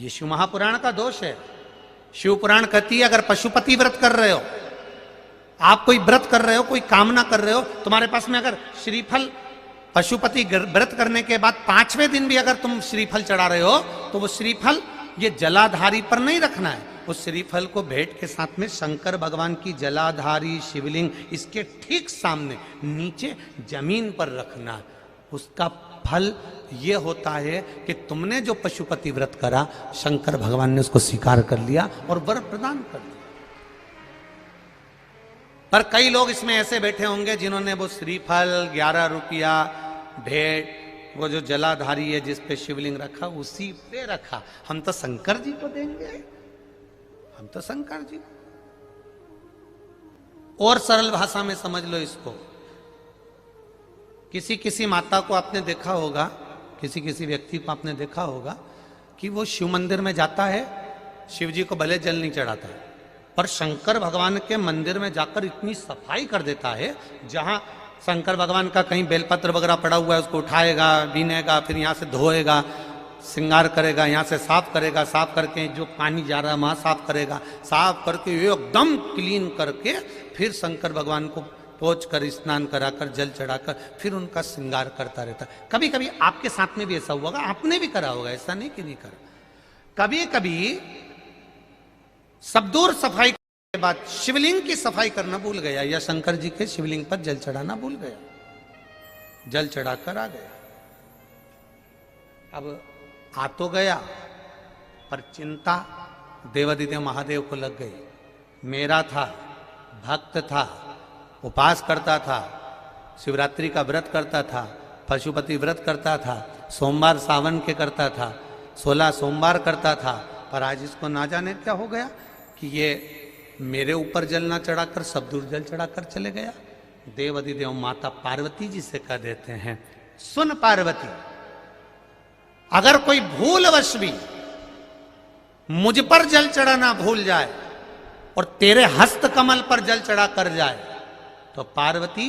ये शिव महापुराण का दोष है। शिव पुराण कहती है अगर पशुपति व्रत कर रहे हो, आप कोई व्रत कर रहे हो, कोई कामना कर रहे हो, तुम्हारे पास में अगर श्रीफल, पशुपति व्रत करने के बाद 5वें दिन भी अगर तुम श्रीफल चढ़ा रहे हो तो वो श्रीफल ये जलाधारी पर नहीं रखना है, उस श्रीफल को भेंट के साथ में शंकर भगवान की जलाधारी शिवलिंग इसके ठीक सामने नीचे जमीन पर रखना है। उसका फल ये होता है कि तुमने जो पशुपति व्रत करा, शंकर भगवान ने उसको स्वीकार कर लिया और वर प्रदान कर दिया। पर कई लोग इसमें ऐसे बैठे होंगे जिन्होंने वो श्रीफल 11 रुपया भेंट, वो जो जलाधारी है जिस पे शिवलिंग रखा उसी पे रखा, हम तो शंकर जी को देंगे, हम तो शंकर जी। और सरल भाषा में समझ लो इसको, किसी किसी माता को आपने देखा होगा, किसी किसी व्यक्ति को आपने देखा होगा कि वो शिव मंदिर में जाता है, शिव जी को भले जल नहीं चढ़ाता है, पर शंकर भगवान के मंदिर में जाकर इतनी सफाई कर देता है, जहां शंकर भगवान का कहीं बेलपत्र वगैरह पड़ा हुआ है उसको उठाएगा, बीनेगा, फिर यहाँ से धोएगा, श्रृंगार करेगा, यहाँ से साफ करेगा, साफ करके जो पानी जा रहा है वहां साफ करेगा, साफ करके एकदम क्लीन करके फिर शंकर भगवान को पोंछ कर, स्नान कराकर, जल चढ़ाकर फिर उनका श्रृंगार करता रहता है। कभी कभी आपके साथ में भी ऐसा हुआ होगा, आपने भी करा होगा, ऐसा नहीं कि नहीं करा। कभी कभी सब दूर सफाई के बाद शिवलिंग की सफाई करना भूल गया, या शंकर जी के शिवलिंग पर जल चढ़ाना भूल गया, जल चढ़ाकर आ गया। अब आ तो गया, पर चिंता देवादिदेव महादेव को लग गई। मेरा था, भक्त था, उपास करता था, शिवरात्रि का व्रत करता था, पशुपति व्रत करता था, सोमवार सावन के करता था, 16 सोमवार करता था, पर आज इसको ना जाने क्या हो गया कि ये मेरे ऊपर जल ना चढ़ाकर सब दूर जल चढ़ाकर चले गया। देवादिदेव माता पार्वती जी से कह देते हैं, सुन पार्वती, अगर कोई भूलवश भी मुझ पर जल चढ़ाना भूल जाए और तेरे हस्त कमल पर जल चढ़ा कर जाए, तो पार्वती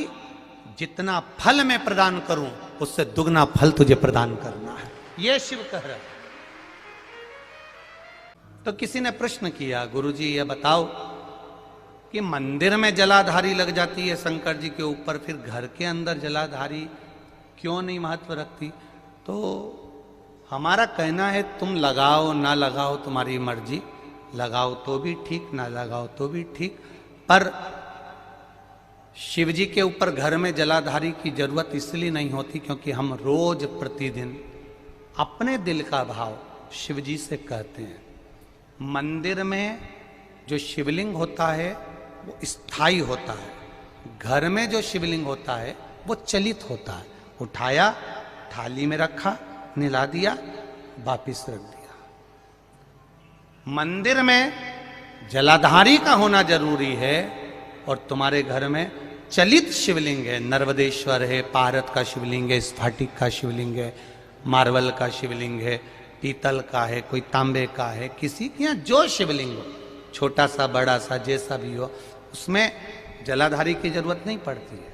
जितना फल मैं प्रदान करूं उससे दुगना फल तुझे प्रदान करना है, ये शिव कह रहा है। तो किसी ने प्रश्न किया, गुरुजी ये बताओ कि मंदिर में जलाधारी लग जाती है शंकर जी के ऊपर, फिर घर के अंदर जलाधारी क्यों नहीं महत्व रखती? तो हमारा कहना है तुम लगाओ ना लगाओ तुम्हारी मर्जी, लगाओ तो भी ठीक, ना लगाओ तो भी ठीक, पर शिव जी के ऊपर घर में जलाधारी की जरूरत इसलिए नहीं होती क्योंकि हम रोज प्रतिदिन अपने दिल का भाव शिव जी से कहते हैं। मंदिर में जो शिवलिंग होता है वो स्थायी होता है, घर में जो शिवलिंग होता है वो चलित होता है। उठाया, थाली में रखा, निला दिया, वापिस रख दिया। मंदिर में जलाधारी का होना जरूरी है और तुम्हारे घर में चलित शिवलिंग है, नर्मदेश्वर है, पारत का शिवलिंग है, स्फटिक का शिवलिंग है, मार्बल का शिवलिंग है, पीतल का है, कोई तांबे का है, किसी के यहाँ जो शिवलिंग हो, छोटा सा बड़ा सा जैसा भी हो, उसमें जलाधारी की जरूरत नहीं पड़ती है।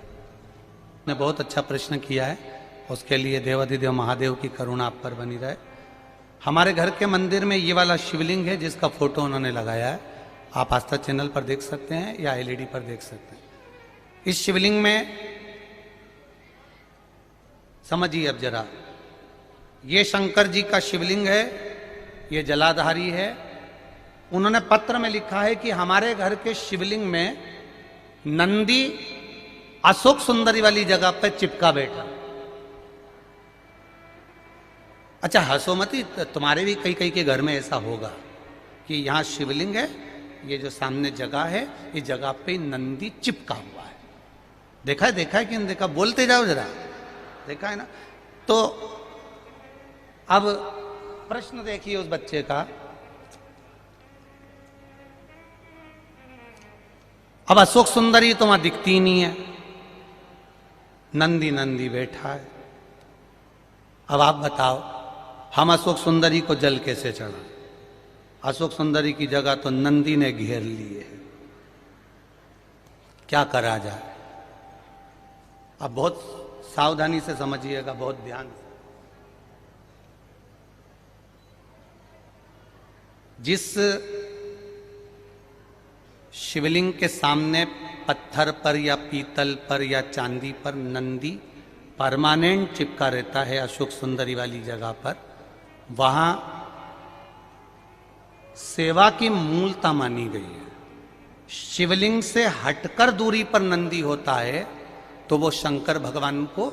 ने बहुत अच्छा प्रश्न किया है, उसके लिए देवादिदेव महादेव की करुणा आप पर बनी रहे। हमारे घर के मंदिर में ये वाला शिवलिंग है जिसका फोटो उन्होंने लगाया है, आप आस्था चैनल पर देख सकते हैं या एलईडी पर देख सकते हैं। इस शिवलिंग में समझिए अब जरा, ये शंकर जी का शिवलिंग है, ये जलाधारी है। उन्होंने पत्र में लिखा है कि हमारे घर के शिवलिंग में नंदी अशोक सुंदरी वाली जगह पर चिपका बैठा। अच्छा हंसो मत, तुम्हारे भी कई कई के घर में ऐसा होगा कि यहाँ शिवलिंग है, ये जो सामने जगह है, इस जगह पे नंदी चिपका हुआ है। देखा है कि नहीं देखा? बोलते जाओ जरा, देखा है ना? तो अब प्रश्न देखिए उस बच्चे का। अब अशोक सुंदरी तो वहां दिखती ही नहीं है, नंदी नंदी बैठा है। अब आप बताओ हम अशोक सुंदरी को जल कैसे चढ़ा? अशोक सुंदरी की जगह तो नंदी ने घेर ली है, क्या करा जाए? अब बहुत सावधानी से समझिएगा, बहुत ध्यान से। जिस शिवलिंग के सामने पत्थर पर या पीतल पर या चांदी पर नंदी परमानेंट चिपका रहता है अशोक सुंदरी वाली जगह पर, वहां सेवा की मूलता मानी गई है। शिवलिंग से हटकर दूरी पर नंदी होता है तो वो शंकर भगवान को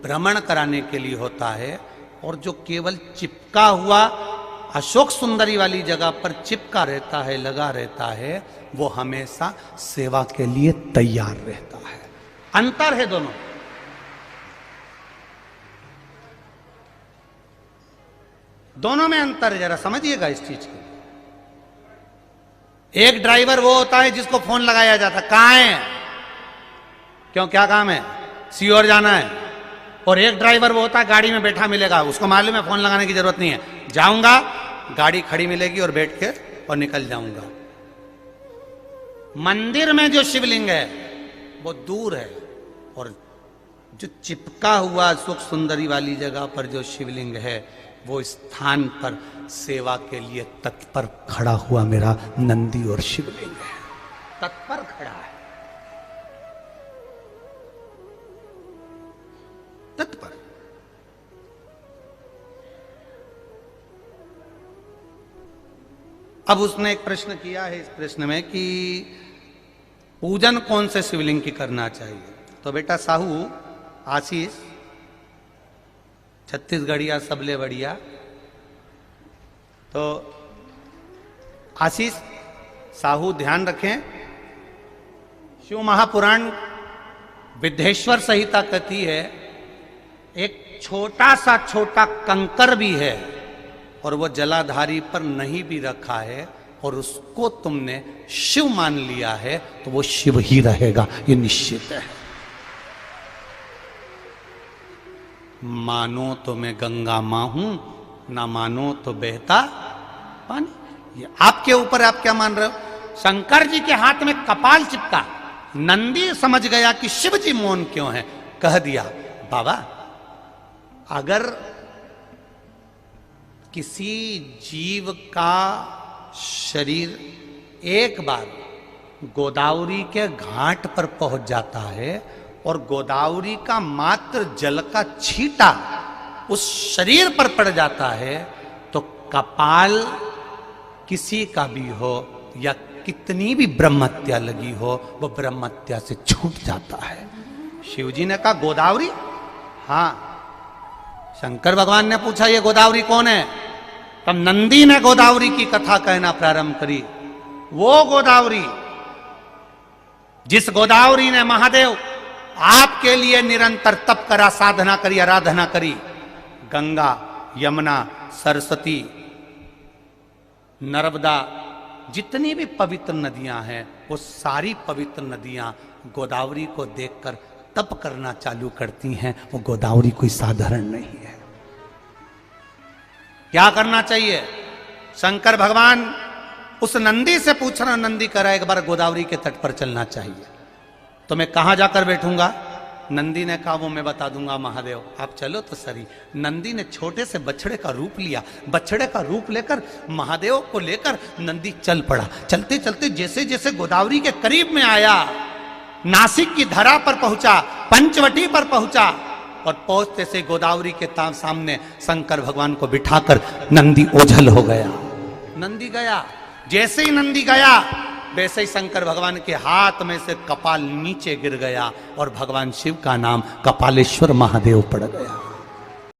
भ्रमण कराने के लिए होता है, और जो केवल चिपका हुआ अशोक सुंदरी वाली जगह पर चिपका रहता है, लगा रहता है, वो हमेशा सेवा के लिए तैयार रहता है। अंतर है दोनों। दोनों में अंतर है, जरा समझिएगा इस चीज को। एक ड्राइवर वो होता है जिसको फोन लगाया जाता है, कहां है, क्यों, क्या काम है, सीओर जाना है। और एक ड्राइवर वो होता है गाड़ी में बैठा मिलेगा, उसको मालूम है फोन लगाने की जरूरत नहीं है, जाऊंगा गाड़ी खड़ी मिलेगी और बैठ के और निकल जाऊंगा। मंदिर में जो शिवलिंग है वो दूर है, और जो चिपका हुआ सुख सुंदरी वाली जगह पर जो शिवलिंग है वो स्थान पर सेवा के लिए तत्पर खड़ा हुआ मेरा नंदी और शिवलिंग है, तत्पर खड़ा है, तत्पर। अब उसने एक प्रश्न किया है इस प्रश्न में कि पूजन कौन से शिवलिंग की करना चाहिए। तो बेटा साहू आशीष छत्तीसगढ़िया सबले बढ़िया, तो आशीष साहू ध्यान रखें, शिव महापुराण विद्धेश्वर संहिता कहती है एक छोटा कंकर भी है और वो जलाधारी पर नहीं भी रखा है और उसको तुमने शिव मान लिया है तो वो शिव ही रहेगा, ये निश्चित है। मानो तो मैं गंगा मां हूं, ना मानो तो बहता पानी। ये आपके ऊपर, आप क्या मान रहे हो। शंकर जी के हाथ में कपाल चिपका, नंदी समझ गया कि शिव जी मौन क्यों है, कह दिया बाबा अगर किसी जीव का शरीर एक बार गोदावरी के घाट पर पहुंच जाता है और गोदावरी का मात्र जल का छींटा उस शरीर पर पड़ जाता है तो कपाल किसी का भी हो या कितनी भी ब्रह्महत्या लगी हो वो ब्रह्महत्या से छूट जाता है। शिवजी ने कहा गोदावरी, हाँ। शंकर भगवान ने पूछा ये गोदावरी कौन है, तब नंदी ने गोदावरी की कथा कहना प्रारंभ करी। वो गोदावरी जिस गोदावरी ने महादेव आपके लिए निरंतर तप करा, साधना करी, आराधना करी, गंगा, यमुना, सरस्वती, नर्मदा, जितनी भी पवित्र नदियां हैं वो सारी पवित्र नदियां गोदावरी को देखकर तप करना चालू करती हैं। वो गोदावरी कोई साधारण नहीं है। क्या करना चाहिए, शंकर भगवान उस नंदी से पूछ रहा, नंदी कह रहा एक बार गोदावरी के तट पर चलना चाहिए, तो मैं कहां जाकर बैठूंगा। नंदी ने कहा वो मैं बता दूंगा महादेव, आप चलो तो सही। नंदी ने छोटे से बछड़े का रूप लिया, बछड़े का रूप लेकर महादेव को लेकर नंदी चल पड़ा। चलते चलते जैसे जैसे गोदावरी के करीब में आया, नासिक की धरा पर पहुंचा, पंचवटी पर पहुंचा, और पहुंचते से गोदावरी के सामने शंकर भगवान को बिठाकर नंदी ओझल हो गया। नंदी गया, जैसे ही नंदी गया वैसे ही शंकर भगवान के हाथ में से कपाल नीचे गिर गया और भगवान शिव का नाम कपालेश्वर महादेव पड़ गया।